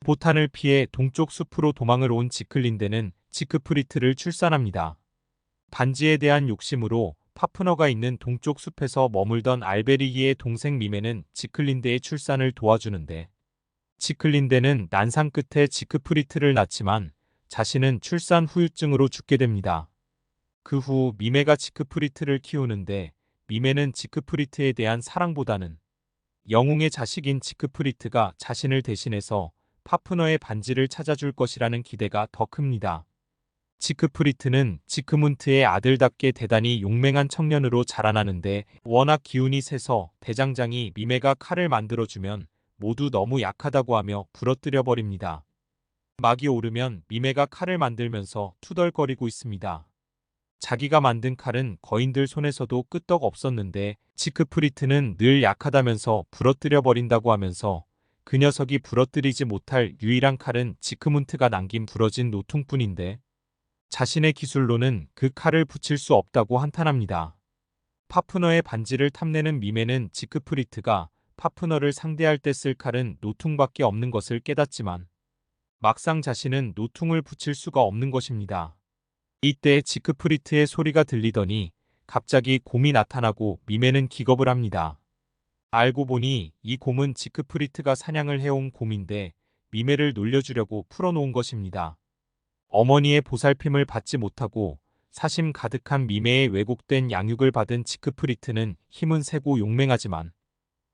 보탄을 피해 동쪽 숲으로 도망을 온 지클린데는 지크프리트를 출산합니다. 반지에 대한 욕심으로 파프너가 있는 동쪽 숲에서 머물던 알베리기의 동생 미메는 지클린데의 출산을 도와주는데, 지클린데는 난상 끝에 지크프리트를 낳지만 자신은 출산 후유증으로 죽게 됩니다. 그 후 미메가 지크프리트를 키우는데, 미메는 지크프리트에 대한 사랑보다는 영웅의 자식인 지크프리트가 자신을 대신해서 파프너의 반지를 찾아줄 것이라는 기대가 더 큽니다. 지크프리트는 지크문트의 아들답게 대단히 용맹한 청년으로 자라나는데, 워낙 기운이 세서 대장장이 미메가 칼을 만들어주면 모두 너무 약하다고 하며 부러뜨려 버립니다. 막이 오르면 미메가 칼을 만들면서 투덜거리고 있습니다. 자기가 만든 칼은 거인들 손에서도 끄떡 없었는데 지크프리트는 늘 약하다면서 부러뜨려 버린다고 하면서, 그 녀석이 부러뜨리지 못할 유일한 칼은 지크문트가 남긴 부러진 노퉁뿐인데 자신의 기술로는 그 칼을 붙일 수 없다고 한탄합니다. 파프너의 반지를 탐내는 미메는 지크프리트가 파프너를 상대할 때 쓸 칼은 노퉁밖에 없는 것을 깨닫지만 막상 자신은 노퉁을 붙일 수가 없는 것입니다. 이때 지크프리트의 소리가 들리더니 갑자기 곰이 나타나고 미메는 기겁을 합니다. 알고 보니 이 곰은 지크프리트가 사냥을 해온 곰인데 미메를 놀려주려고 풀어놓은 것입니다. 어머니의 보살핌을 받지 못하고 사심 가득한 미메의 왜곡된 양육을 받은 지크프리트는 힘은 세고 용맹하지만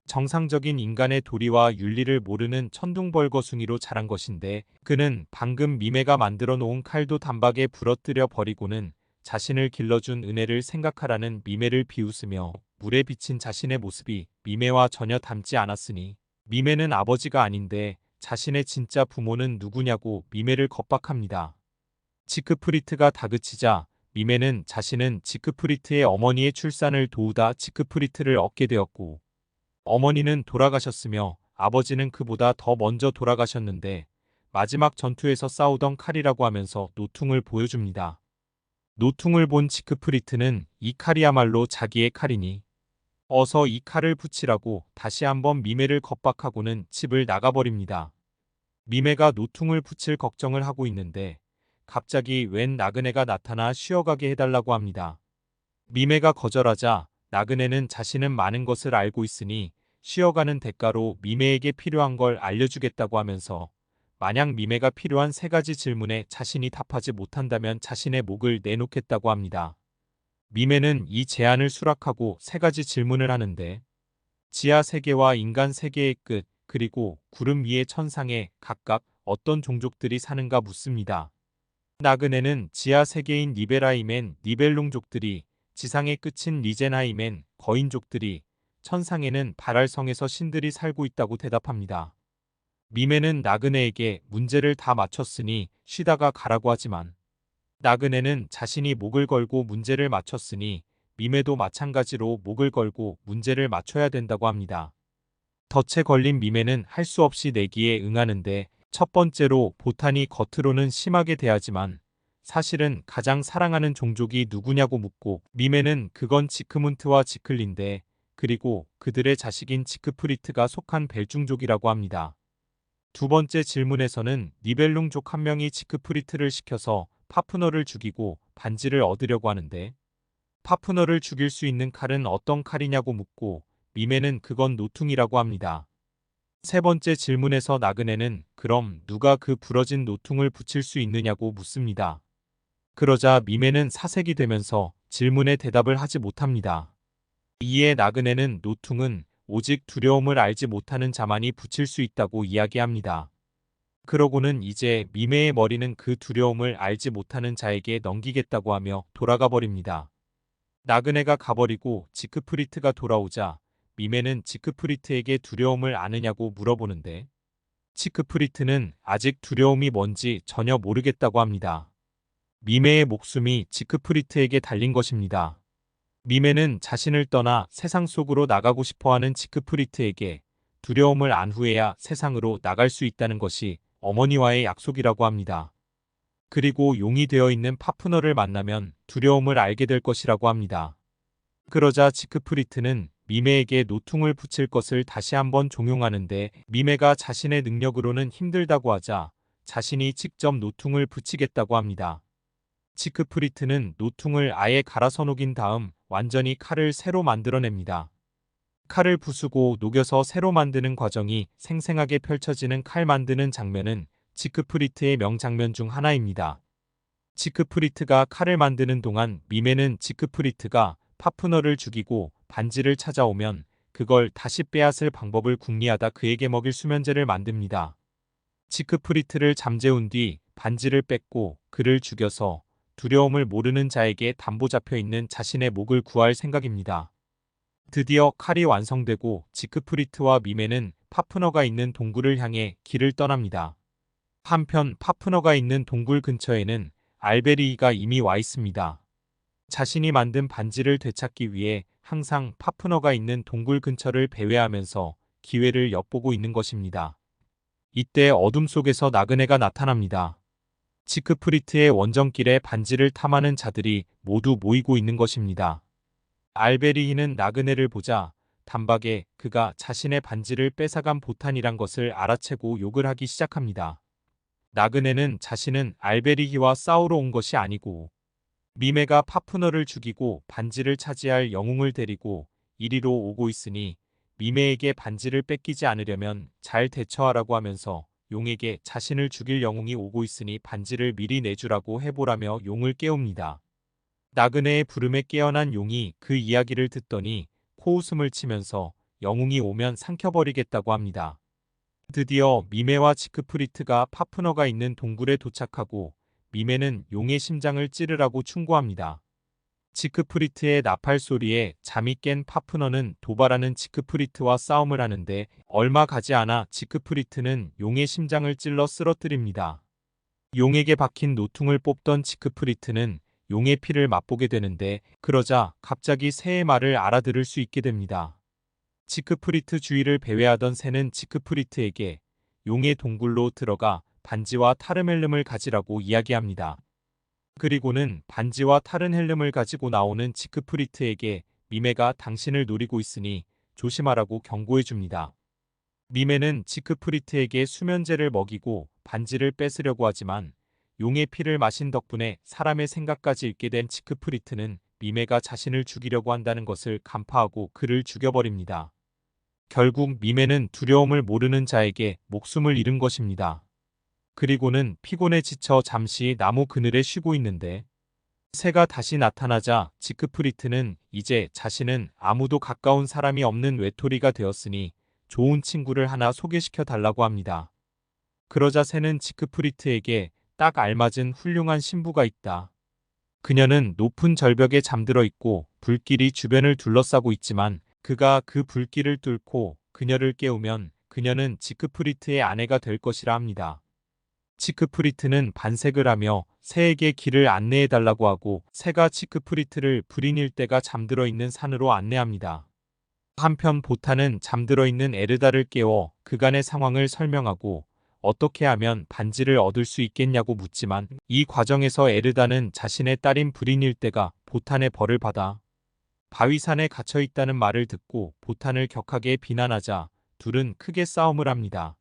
정상적인 인간의 도리와 윤리를 모르는 천둥벌거숭이로 자란 것인데, 그는 방금 미메가 만들어 놓은 칼도 단박에 부러뜨려 버리고는 자신을 길러준 은혜를 생각하라는 미메를 비웃으며 물에 비친 자신의 모습이 미메와 전혀 닮지 않았으니 미메는 아버지가 아닌데 자신의 진짜 부모는 누구냐고 미메를 겁박합니다. 지크프리트가 다그치자 미메는 자신은 지크프리트의 어머니의 출산을 도우다 지크프리트를 얻게 되었고, 어머니는 돌아가셨으며 아버지는 그보다 더 먼저 돌아가셨는데 마지막 전투에서 싸우던 칼이라고 하면서 노퉁을 보여줍니다. 노퉁을 본 지크프리트는 이 칼이야말로 자기의 칼이니 어서 이 칼을 붙이라고 다시 한번 미메를 겁박하고는 집을 나가버립니다. 미메가 노퉁을 붙일 걱정을 하고 있는데 갑자기 웬 나그네가 나타나 쉬어가게 해달라고 합니다. 미메가 거절하자 나그네는 자신은 많은 것을 알고 있으니 쉬어가는 대가로 미메에게 필요한 걸 알려주겠다고 하면서, 만약 미메가 필요한 3가지 질문에 자신이 답하지 못한다면 자신의 목을 내놓겠다고 합니다. 미메는 이 제안을 수락하고 3가지 질문을 하는데, 지하 세계와 인간 세계의 끝, 그리고 구름 위의 천상에 각각 어떤 종족들이 사는가 묻습니다. 나그네는 지하 세계인 니베라임엔 니벨룽족들이, 지상의 끝인 리젠하임엔 거인족들이, 천상에는 발알성에서 신들이 살고 있다고 대답합니다. 미메는 나그네에게 문제를 다 맞췄으니 쉬다가 가라고 하지만, 나그네는 자신이 목을 걸고 문제를 맞췄으니 미메도 마찬가지로 목을 걸고 문제를 맞춰야 된다고 합니다. 덫에 걸린 미메는 할 수 없이 내기에 응하는데, 첫 번째로 보탄이 겉으로는 심하게 대하지만 사실은 가장 사랑하는 종족이 누구냐고 묻고, 미메는 그건 지크문트와 지클린데, 그리고 그들의 자식인 지크프리트가 속한 벨중족이라고 합니다. 두 번째 질문에서는 니벨룽족 한 명이 지크프리트를 시켜서 파프너를 죽이고 반지를 얻으려고 하는데, 파프너를 죽일 수 있는 칼은 어떤 칼이냐고 묻고 미메는 그건 노퉁이라고 합니다. 세 번째 질문에서 나그네는 그럼 누가 그 부러진 노퉁을 붙일 수 있느냐고 묻습니다. 그러자 미메는 사색이 되면서 질문에 대답을 하지 못합니다. 이에 나그네는 노퉁은 오직 두려움을 알지 못하는 자만이 붙일 수 있다고 이야기합니다. 그러고는 이제 미메의 머리는 그 두려움을 알지 못하는 자에게 넘기겠다고 하며 돌아가 버립니다. 나그네가 가버리고 지크프리트가 돌아오자 미메는 지크프리트에게 두려움을 아느냐고 물어보는데, 지크프리트는 아직 두려움이 뭔지 전혀 모르겠다고 합니다. 미메의 목숨이 지크프리트에게 달린 것입니다. 미메는 자신을 떠나 세상 속으로 나가고 싶어하는 지크프리트에게 두려움을 안 후에야 세상으로 나갈 수 있다는 것이 어머니와의 약속이라고 합니다. 그리고 용이 되어 있는 파프너를 만나면 두려움을 알게 될 것이라고 합니다. 그러자 지크프리트는 미메에게 노퉁을 붙일 것을 다시 한번 종용하는데 미메가 자신의 능력으로는 힘들다고 하자 자신이 직접 노퉁을 붙이겠다고 합니다. 지크프리트는 노퉁을 아예 갈아서 녹인 다음 완전히 칼을 새로 만들어냅니다. 칼을 부수고 녹여서 새로 만드는 과정이 생생하게 펼쳐지는 칼 만드는 장면은 지크프리트의 명장면 중 하나입니다. 지크프리트가 칼을 만드는 동안 미메는 지크프리트가 파프너를 죽이고 반지를 찾아오면 그걸 다시 빼앗을 방법을 궁리하다 그에게 먹일 수면제를 만듭니다. 지크프리트를 잠재운 뒤 반지를 뺏고 그를 죽여서 두려움을 모르는 자에게 담보 잡혀 있는 자신의 목을 구할 생각입니다. 드디어 칼이 완성되고 지크프리트와 미메는 파프너가 있는 동굴을 향해 길을 떠납니다. 한편 파프너가 있는 동굴 근처에는 알베리이가 이미 와 있습니다. 자신이 만든 반지를 되찾기 위해 항상 파프너가 있는 동굴 근처를 배회하면서 기회를 엿보고 있는 것입니다. 이때 어둠 속에서 나그네가 나타납니다. 지크프리트의 원정길에 반지를 탐하는 자들이 모두 모이고 있는 것입니다. 알베리히는 나그네를 보자 단박에 그가 자신의 반지를 뺏어간 보탄이란 것을 알아채고 욕을 하기 시작합니다. 나그네는 자신은 알베리히와 싸우러 온 것이 아니고 미메가 파프너를 죽이고 반지를 차지할 영웅을 데리고 이리로 오고 있으니 미메에게 반지를 뺏기지 않으려면 잘 대처하라고 하면서 용에게 자신을 죽일 영웅이 오고 있으니 반지를 미리 내주라고 해보라며 용을 깨웁니다. 나그네의 부름에 깨어난 용이 그 이야기를 듣더니 코웃음을 치면서 영웅이 오면 삼켜버리겠다고 합니다. 드디어 미메와 지크프리트가 파프너가 있는 동굴에 도착하고 미메는 용의 심장을 찌르라고 충고합니다. 지크프리트의 나팔 소리에 잠이 깬 파프너는 도발하는 지크프리트와 싸움을 하는데 얼마 가지 않아 지크프리트는 용의 심장을 찔러 쓰러뜨립니다. 용에게 박힌 노퉁을 뽑던 지크프리트는 용의 피를 맛보게 되는데 그러자 갑자기 새의 말을 알아들을 수 있게 됩니다. 지크프리트 주위를 배회하던 새는 지크프리트에게 용의 동굴로 들어가 반지와 타르헬름을 가지라고 이야기합니다. 그리고는 반지와 타르헬름을 가지고 나오는 지크프리트에게 미메가 당신을 노리고 있으니 조심하라고 경고해 줍니다. 미메는 지크프리트에게 수면제를 먹이고 반지를 뺏으려고 하지만 용의 피를 마신 덕분에 사람의 생각까지 읽게 된 지크프리트는 미메가 자신을 죽이려고 한다는 것을 간파하고 그를 죽여버립니다. 결국 미메는 두려움을 모르는 자에게 목숨을 잃은 것입니다. 그리고는 피곤에 지쳐 잠시 나무 그늘에 쉬고 있는데 새가 다시 나타나자 지크프리트는 이제 자신은 아무도 가까운 사람이 없는 외톨이가 되었으니 좋은 친구를 하나 소개시켜 달라고 합니다. 그러자 새는 지크프리트에게 딱 알맞은 훌륭한 신부가 있다. 그녀는 높은 절벽에 잠들어 있고 불길이 주변을 둘러싸고 있지만 그가 그 불길을 뚫고 그녀를 깨우면 그녀는 지크프리트의 아내가 될 것이라 합니다. 지크프리트는 반색을 하며 새에게 길을 안내해 달라고 하고 새가 지크프리트를 불인 일대가 잠들어 있는 산으로 안내합니다. 한편 보타는 잠들어 있는 에르다를 깨워 그간의 상황을 설명하고 어떻게 하면 반지를 얻을 수 있겠냐고 묻지만 이 과정에서 에르다는 자신의 딸인 브린일대가 보탄의 벌을 받아 바위산에 갇혀 있다는 말을 듣고 보탄을 격하게 비난하자 둘은 크게 싸움을 합니다.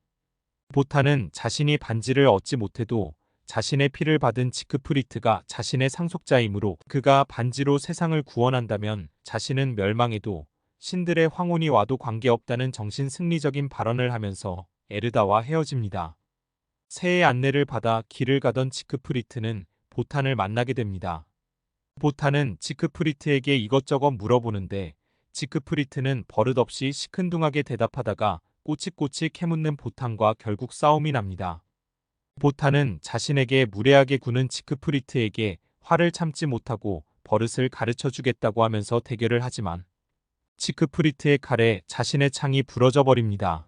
보탄은 자신이 반지를 얻지 못해도 자신의 피를 받은 지크프리트가 자신의 상속자이므로 그가 반지로 세상을 구원한다면 자신은 멸망해도 신들의 황혼이 와도 관계없다는 정신 승리적인 발언을 하면서 에르다와 헤어집니다. 새의 안내를 받아 길을 가던 지크프리트는 보탄을 만나게 됩니다. 보탄은 지크프리트에게 이것저것 물어보는데 지크프리트는 버릇없이 시큰둥하게 대답하다가 꼬치꼬치 캐묻는 보탄과 결국 싸움이 납니다. 보탄은 자신에게 무례하게 구는 지크프리트에게 화를 참지 못하고 버릇을 가르쳐 주겠다고 하면서 대결을 하지만 지크프리트의 칼에 자신의 창이 부러져 버립니다.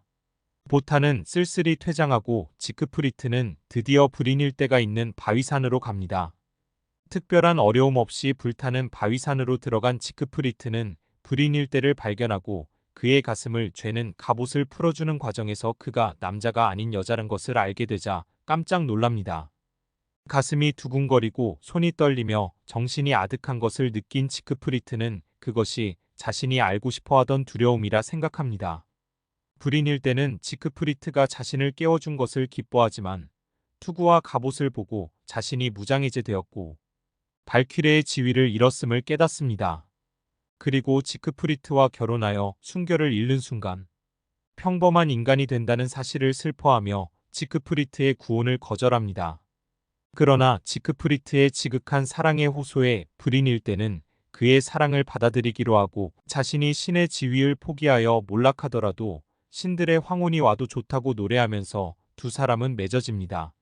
보탄은 쓸쓸히 퇴장하고 지크프리트는 드디어 불인일 때가 있는 바위산으로 갑니다. 특별한 어려움 없이 불타는 바위산으로 들어간 지크프리트는 불인일 때를 발견하고 그의 가슴을 죄는 갑옷을 풀어주는 과정에서 그가 남자가 아닌 여자란 것을 알게 되자 깜짝 놀랍니다. 가슴이 두근거리고 손이 떨리며 정신이 아득한 것을 느낀 지크프리트는 그것이 자신이 알고 싶어하던 두려움이라 생각합니다. 불인일 때는 지크프리트가 자신을 깨워준 것을 기뻐하지만 투구와 갑옷을 보고 자신이 무장해제되었고 발퀴레의 지위를 잃었음을 깨닫습니다. 그리고 지크프리트와 결혼하여 순결을 잃는 순간 평범한 인간이 된다는 사실을 슬퍼하며 지크프리트의 구원을 거절합니다. 그러나 지크프리트의 지극한 사랑의 호소에 불인일 때는 그의 사랑을 받아들이기로 하고 자신이 신의 지위를 포기하여 몰락하더라도 신들의 황혼이 와도 좋다고 노래하면서 두 사람은 맺어집니다.